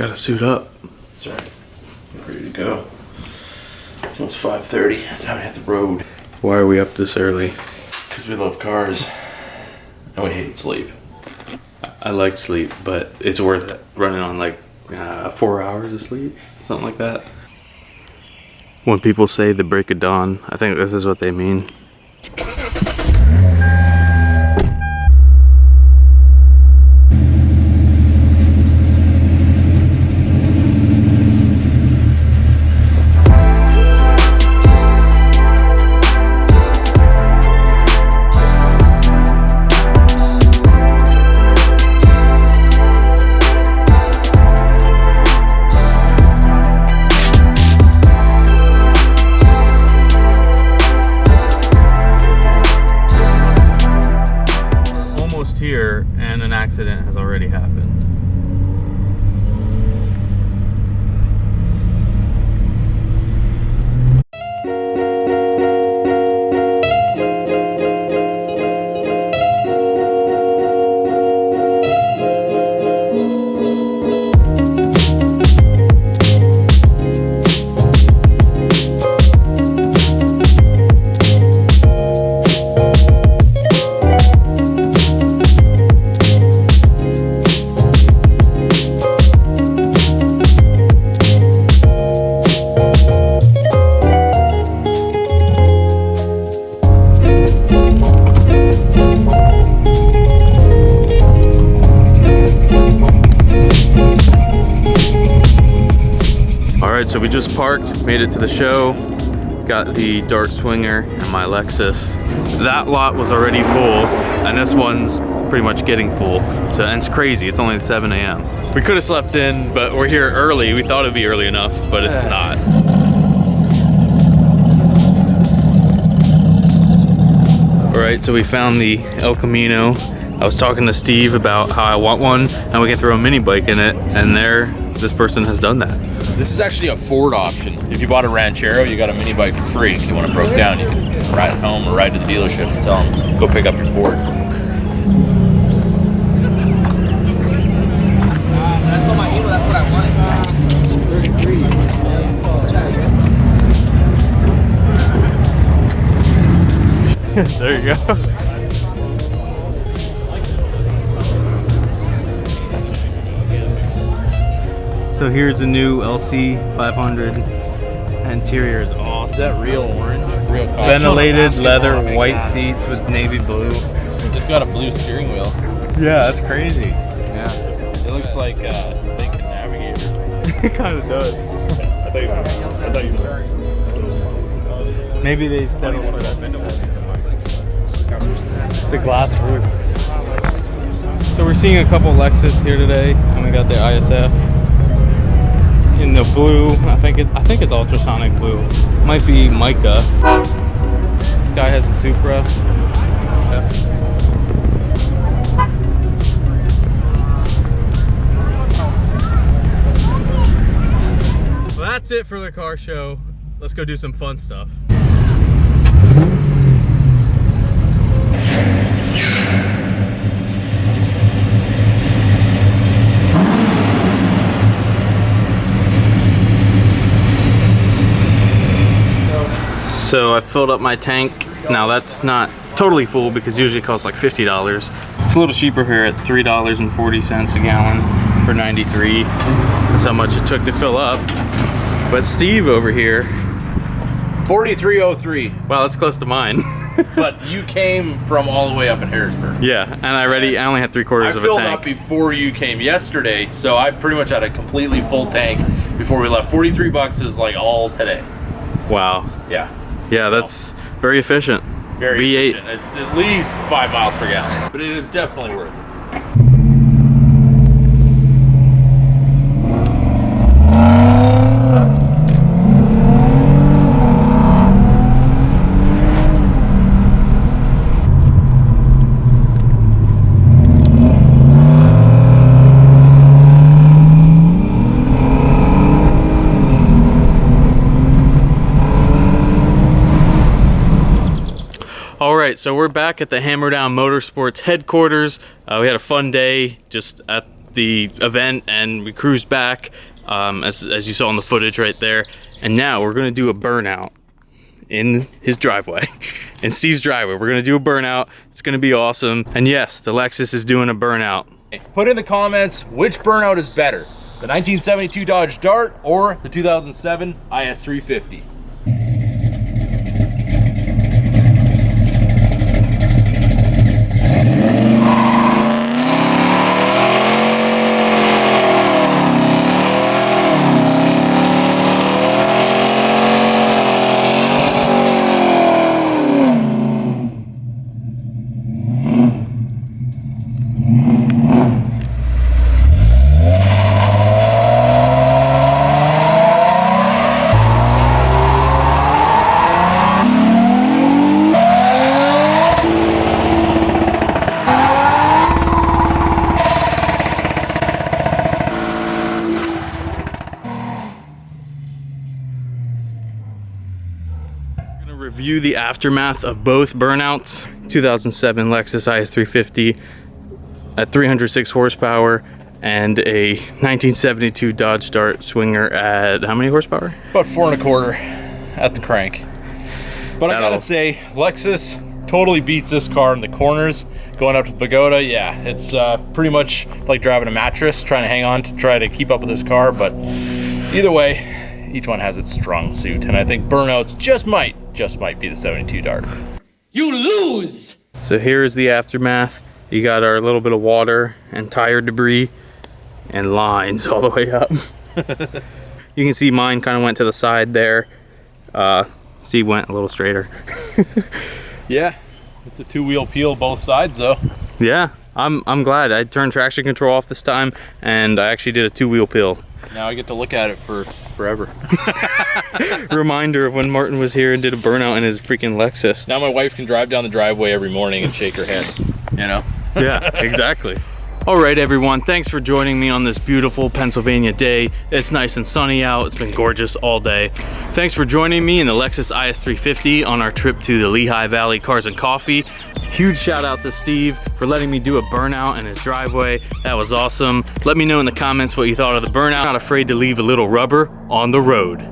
Gotta suit up. That's right. We're ready to go. It's almost 5:30. Time to hit the road. Why are we up this early? Because we love cars. And we hate sleep. I like sleep, but it's worth it. Running on like 4 hours of sleep, something like that. When people say the break of dawn, I think this is what they mean. Here, and an accident has already happened. So we just parked, made it to the show, got the Dart Swinger and my Lexus. That lot was already full, and this one's pretty much getting full. So, and it's crazy, it's only 7 a.m. We could have slept in, but we're here early. We thought it'd be early enough, but it's not. All right, so we found the El Camino. I was talking to Steve about how I want one, and we can throw a mini bike in it, and this person has done that. This is actually a Ford option. If you bought a Ranchero, you got a mini bike for free. If you want it broke down, you can ride it home or ride to the dealership and tell them, go pick up your Ford. That's on my email, that's what I wanted. There you go. So here's a new LC 500. Interior is awesome. Is that real orange? Real copper? Ventilated leather, white seats with navy blue. It's got a blue steering wheel. Yeah, that's crazy. Yeah. It looks like Lincoln Navigator. It kind of does. I thought you were. Maybe they settled for that. It's a glass roof. So we're seeing a couple Lexus here today, and we got the ISF. In the blue, I think it's ultrasonic blue. Might be mica. This guy has a Supra. Yeah. Well, that's it for the car show. Let's go do some fun stuff. So I filled up my tank. Now that's not totally full because usually it costs like $50. It's a little cheaper here at $3.40 a gallon for 93. That's how much it took to fill up. But Steve over here, 4303. wow, that's close to mine. But you came from all the way up in Harrisburg. Yeah, and I only had 3/4 of a tank. I filled up before you came yesterday, so I pretty much had a completely full tank before we left. 43 bucks is like all today. Wow. Yeah. Yeah, So, that's very efficient. very V8. efficient. It's at least 5 miles per gallon, but it is definitely worth it. Alright, so we're back at the Hammerdown Motorsports headquarters. We had a fun day just at the event and we cruised back, as you saw in the footage right there. And now we're gonna do a burnout in his driveway, in Steve's driveway. We're gonna do a burnout. It's gonna be awesome. And yes, the Lexus is doing a burnout. Put in the comments which burnout is better, the 1972 Dodge Dart or the 2007 IS350. Review the aftermath of both burnouts. 2007 Lexus IS350 at 306 horsepower and a 1972 Dodge Dart Swinger at how many horsepower? About 4 1/4 at the crank. But I gotta say, Lexus totally beats this car in the corners. Going up to the Pagoda, yeah, it's pretty much like driving a mattress, trying to hang on to try to keep up with this car. But either way, each one has its strong suit, and I think Burnouts just might be the 72 Dart. You lose! So here's the aftermath. You got our little bit of water and tire debris and lines all the way up. You can see mine kind of went to the side there. Steve went a little straighter. Yeah, it's a 2-wheel peel both sides though. Yeah, I'm glad. I turned traction control off this time and I actually did a 2-wheel peel. Now I get to look at it for forever. Reminder of when Martin was here and did a burnout in his freaking Lexus. Now my wife can drive down the driveway every morning and shake her head, you know? Yeah, exactly. All right, everyone, thanks for joining me on this beautiful Pennsylvania day. It's nice and sunny out. It's been gorgeous all day. Thanks for joining me in the Lexus IS350 on our trip to the Lehigh Valley Cars and Coffee. Huge shout out to Steve for letting me do a burnout in his driveway. That was awesome. Let me know in the comments what you thought of the burnout. Not afraid to leave a little rubber on the road.